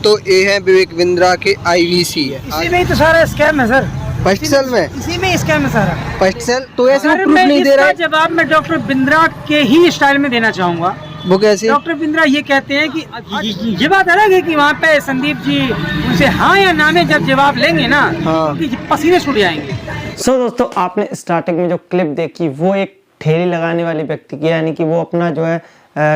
दोस्तों ये है विवेक बिंद्रा के IVC है। इसी में ही तो सारा स्कैम है सर। फर्स्ट सेल में इसी में स्कैम है सारा। फर्स्ट सेल तो ऐसे अगर प्रूफ मैं नहीं दे रहा इसका है। जवाब मैं डॉक्टर बिंद्रा के ही स्टाइल में देना चाहूंगा। वो कैसे? डॉक्टर बिंद्रा ये कहते हैं कि ये बात अलग है कि वहाँ पे संदीप जी उनसे हाँ या ना में जब जवाब लेंगे ना हाँ। तो पसीने छूट जाएंगे। सो दोस्तों, आपने स्टार्टिंग में जो क्लिप देखी वो एक ठेली लगाने वाले व्यक्ति की, यानी कि वो अपना जो है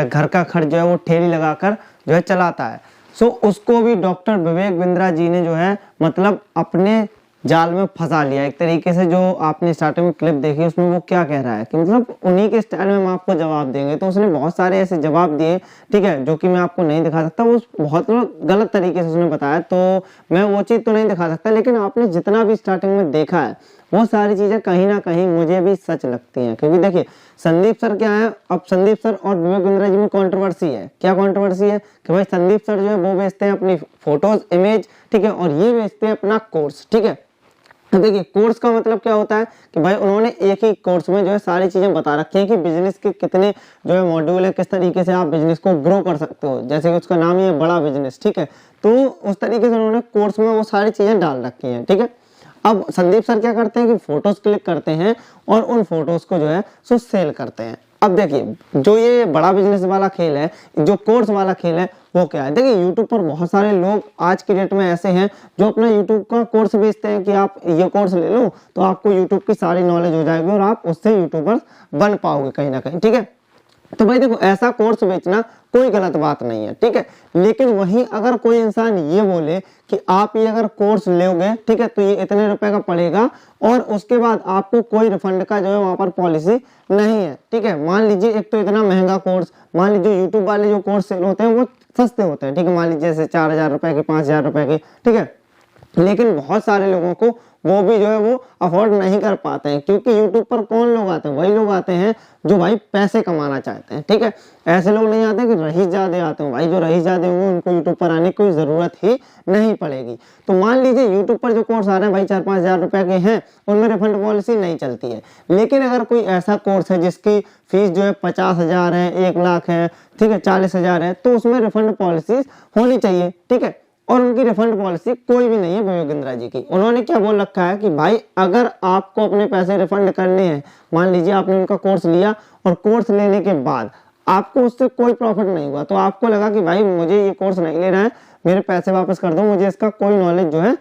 घर का खर्च जो है वो ठेली लगाकर जो है चलाता है। सो उसको भी डॉक्टर विवेक बिंद्रा जी ने जो है मतलब अपने जाल में फंसा लिया एक तरीके से। जो आपने स्टार्टिंग में क्लिप देखी उसमें वो क्या कह रहा है कि मतलब उन्हीं के स्टाइल में हम आपको जवाब देंगे। तो उसने बहुत सारे ऐसे जवाब दिए, ठीक है, जो कि मैं आपको नहीं दिखा सकता, वो बहुत गलत तरीके से उसने बताया, तो मैं वो चीज़ तो नहीं दिखा सकता। लेकिन आपने जितना भी स्टार्टिंग में देखा है वो सारी चीज़ें कहीं ना कहीं मुझे भी सच लगती हैं। क्योंकि देखिए संदीप सर क्या है, अब संदीप सर और विवेक बिंद्रा जी में कंट्रोवर्सी है। क्या कंट्रोवर्सी है कि भाई संदीप सर जो है वो बेचते हैं अपनी फोटोज, इमेज, ठीक है, और ये बेचते हैं अपना कोर्स, ठीक है। अब देखिए कोर्स का मतलब क्या होता है कि भाई उन्होंने एक ही कोर्स में जो है सारी चीजें बता रखी हैं कि बिजनेस के कितने जो है मॉड्यूल है, किस तरीके से आप बिजनेस को ग्रो कर सकते हो। जैसे कि उसका नाम ही है बड़ा बिजनेस, ठीक है, तो उस तरीके से उन्होंने कोर्स में वो सारी चीजें डाल रखी हैं, ठीक है। अब संदीप सर क्या करते हैं कि फोटोज क्लिक करते हैं और उन फोटोज को जो है सो सेल करते हैं। अब देखिए जो ये बड़ा बिजनेस वाला खेल है, जो कोर्स वाला खेल है, वो क्या है, देखिए यूट्यूब पर बहुत सारे लोग आज की डेट में ऐसे हैं जो अपना यूट्यूब का कोर्स बेचते हैं कि आप ये कोर्स ले लो तो आपको यूट्यूब की सारी नॉलेज हो जाएगी और आप उससे यूट्यूबर बन पाओगे कहीं ना कहीं, ठीक है। तो भाई देखो ऐसा कोर्स बेचना कोई गलत बात नहीं है, ठीक है। लेकिन वहीं अगर कोई इंसान ये बोले कि आप ये अगर कोर्स लोगे, ठीक है, तो ये इतने रुपए का पड़ेगा और उसके बाद आपको कोई रिफंड का जो है वहां पर पॉलिसी नहीं है, ठीक है। मान लीजिए एक तो इतना महंगा कोर्स, मान लीजिए यूट्यूब वाले जो कोर्स सेल होते हैं वो सस्ते होते हैं, ठीक है, मान लीजिए जैसे 4,000 रुपए के, 5,000 रुपए के, ठीक है। लेकिन बहुत सारे लोगों को वो भी जो है वो अफोर्ड नहीं कर पाते हैं, क्योंकि यूट्यूब पर कौन लोग आते हैं, वही लोग आते हैं जो भाई पैसे कमाना चाहते हैं, ठीक है। ऐसे लोग नहीं आते कि रईस ज़्यादा आते हैं, भाई जो रईस ज़्यादा होंगे उनको यूट्यूब पर आने की कोई ज़रूरत ही नहीं पड़ेगी। तो मान लीजिए यूट्यूब पर जो कोर्स आ रहे हैं भाई 4-5 हज़ार रुपए के हैं, उनमें रिफंड पॉलिसी नहीं चलती है। लेकिन अगर कोई ऐसा कोर्स है जिसकी फीस जो है 50,000 है, 1 लाख है, ठीक है, 40,000 है, तो उसमें रिफंड पॉलिसी होनी चाहिए, ठीक है। और उनकी रिफंड पॉलिसी कोई भी नहीं है विवेक बिंद्रा जी की। उन्होंने क्या बोल रखा है कि भाई अगर आपको अपने पैसे रिफंड करने हैं, मान लीजिए आपने उनका कोर्स लिया और कोर्स लेने के बाद आपको उससे कोई प्रॉफिट नहीं हुआ, तो आपको लगा कि भाई मुझे ये कोर्स नहीं लेना है, मेरे पैसे वापस कर दो, मुझे इसका कोई नॉलेज जो है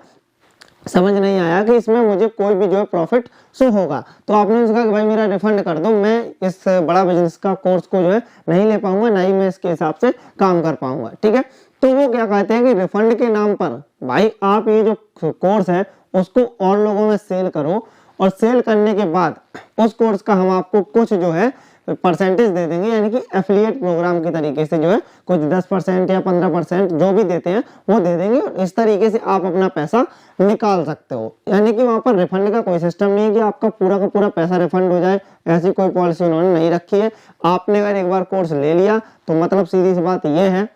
समझ नहीं आया कि इसमें मुझे कोई भी जो है प्रॉफिट शो होगा, तो आपने उनसे कहा कि भाई मेरा रिफंड कर दो, मैं इस बड़ा बिजनेस का कोर्स को जो है नहीं ले पाऊंगा, ना ही मैं इसके हिसाब से काम कर पाऊंगा, ठीक है। तो वो क्या कहते हैं कि रिफंड के नाम पर भाई आप ये जो कोर्स है उसको और लोगों में सेल करो और सेल करने के बाद उस कोर्स का हम आपको कुछ जो है परसेंटेज दे देंगे, यानी कि एफिलिएट प्रोग्राम के तरीके से जो है कुछ 10% या 15% जो भी देते हैं वो दे देंगे और इस तरीके से आप अपना पैसा निकाल सकते हो। यानी कि वहां पर रिफंड का कोई सिस्टम नहीं है कि आपका पूरा का पूरा पैसा रिफंड हो जाए, ऐसी कोई पॉलिसी उन्होंने नहीं रखी है। आपने अगर एक बार कोर्स ले लिया तो मतलब सीधी सी बात यह है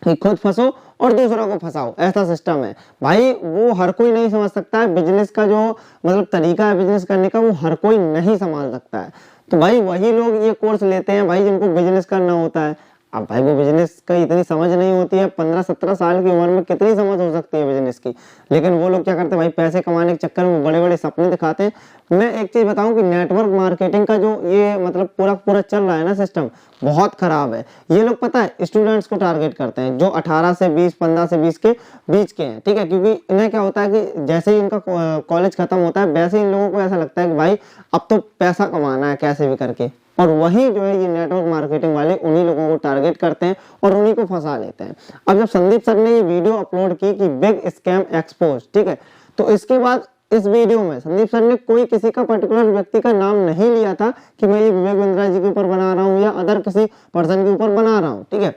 कि खुद फंसो और दूसरों को फंसाओ, ऐसा सिस्टम है भाई। वो हर कोई नहीं समझ सकता है, बिजनेस का जो मतलब तरीका है बिजनेस करने का वो हर कोई नहीं संभाल सकता है। तो भाई वही लोग ये कोर्स लेते हैं भाई जिनको बिजनेस करना होता है। अब भाई वो बिजनेस का इतनी समझ नहीं होती है, 15-17 साल की उम्र में कितनी समझ हो सकती है बिजनेस की, लेकिन वो लोग क्या करते हैं भाई पैसे कमाने के चक्कर में बड़े बड़े सपने दिखाते हैं। मैं एक चीज बताऊं कि नेटवर्क मार्केटिंग का जो ये मतलब पूरा चल रहा है ना सिस्टम, बहुत खराब है। ये लोग पता है स्टूडेंट्स को टारगेट करते हैं जो 18 से 20, 15 से 20 के बीच के हैं, ठीक है, क्योंकि इन्हें क्या होता है कि जैसे ही इनका कॉलेज खत्म होता है वैसे ही इन लोगों को ऐसा लगता है कि भाई अब तो पैसा कमाना है कैसे भी करके, और वही जो है ये नेटवर्क मार्केटिंग वाले उन्हीं लोगों को टारगेट करते हैं और उन्हीं को फंसा लेते हैं। अब जब संदीप सर ने ये वीडियो अपलोड की कि बिग स्कैम एक्सपोज, ठीक है, तो इसके बाद इस वीडियो में संदीप सर ने कोई किसी का पर्टिकुलर व्यक्ति का नाम नहीं लिया था कि मैं ये विवेक बिंद्रा जी के ऊपर बना रहा हूँ या अदर किसी पर्सन के ऊपर बना रहा हूँ, ठीक है।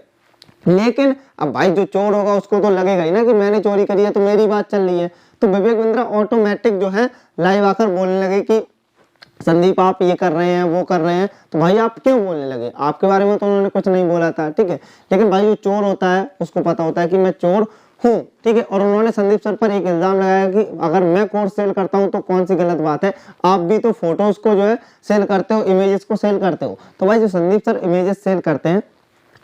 लेकिन अब भाई जो चोर होगा उसको तो लगेगा ही ना कि मैंने चोरी करी है तो मेरी बात चल रही है, तो विवेक बिंद्रा ऑटोमेटिक जो है लाइव आकर बोलने लगे कि संदीप आप ये कर रहे हैं वो कर रहे हैं, तो भाई आप क्यों बोलने लगे, आपके बारे में तो उन्होंने कुछ नहीं बोला था, ठीक है। लेकिन भाई जो चोर होता है उसको पता होता है कि मैं चोर हूँ, ठीक है। और उन्होंने संदीप सर पर एक इल्जाम लगाया कि अगर मैं कोर्स सेल करता हूँ तो कौन सी गलत बात है, आप भी तो फोटोज को जो है सेल करते हो, इमेजेस को सेल करते हो। तो भाई जो संदीप सर इमेजेस सेल करते हैं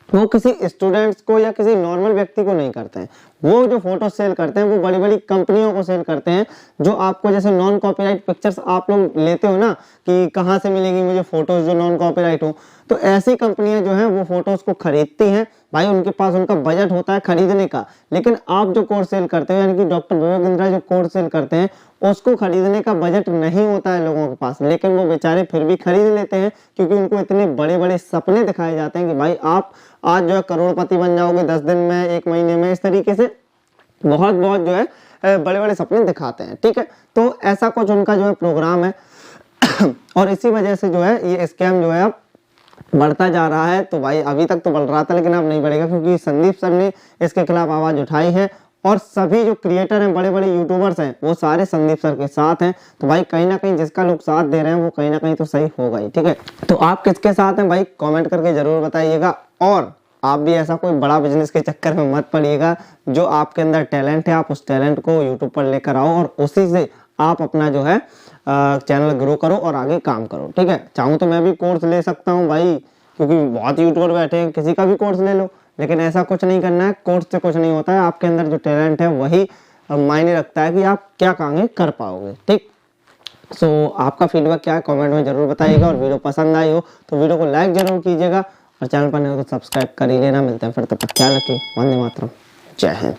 वो किसी स्टूडेंट्स को या किसी नॉर्मल व्यक्ति को नहीं करते हैं। वो जो फोटो सेल करते हैं वो बड़ी बड़ी कंपनियों को सेल करते हैं, जो आपको जैसे नॉन कॉपीराइट पिक्चर्स आप लोग लेते हो ना कि कहाँ से मिलेगी मुझे फोटोज जो नॉन कॉपीराइट हो, तो ऐसी कंपनियां जो है वो फोटोज को खरीदती हैं। भाई उनके पास उनका बजट होता है खरीदने का, लेकिन आप जो कोर्स सेल करते हो यानी कि डॉक्टर विवेक बिंद्रा जो कोर्स सेल करते हैं उसको खरीदने का बजट नहीं होता है लोगों के पास, लेकिन वो बेचारे फिर भी खरीद लेते हैं क्योंकि उनको इतने बड़े बड़े सपने दिखाए जाते हैं कि भाई आप आज जो है करोड़पति बन जाओगे 10 दिन में, 1 महीने में, इस तरीके से बहुत बहुत जो है बड़े बड़े सपने दिखाते हैं। ठीक है, तो ऐसा कुछ उनका जो है प्रोग्राम है और इसी वजह से जो है ये स्कैम जो है अब बढ़ता जा रहा है। तो भाई अभी तक तो बढ़ रहा था लेकिन अब नहीं बढ़ेगा क्योंकि संदीप सर ने इसके खिलाफ आवाज उठाई है और सभी जो क्रिएटर हैं, बड़े बड़े यूट्यूबर्स हैं, वो सारे संदीप सर के साथ हैं। तो भाई कहीं ना कहीं जिसका लोग साथ दे रहे हैं वो कहीं ना कहीं तो सही होगा ही। ठीक है, तो आप किसके साथ हैं भाई कमेंट करके जरूर बताइएगा और आप भी ऐसा कोई बड़ा बिजनेस के चक्कर में मत पड़िएगा। जो आपके अंदर टैलेंट है आप उस टैलेंट को यूट्यूब पर लेकर आओ और उसी से आप अपना जो है चैनल ग्रो करो और आगे काम करो। ठीक है, चाहूँ तो मैं भी कोर्स ले सकता हूँ भाई, क्योंकि बहुत यूट्यूबर बैठे हैं, किसी का भी कोर्स ले लो, लेकिन ऐसा कुछ नहीं करना है। कोर्स से कुछ नहीं होता है, आपके अंदर जो टैलेंट है वही मायने रखता है कि आप क्या आगे कर पाओगे। ठीक, सो आपका फीडबैक क्या है कमेंट में जरूर बताइएगा और वीडियो पसंद आई हो तो वीडियो को लाइक जरूर कीजिएगा और चैनल पर नहीं हो तो सब्सक्राइब कर ही लेना। मिलते हैं फिर, तब तक ख्याल रखिए। वंदे मातरम, जय हिंद।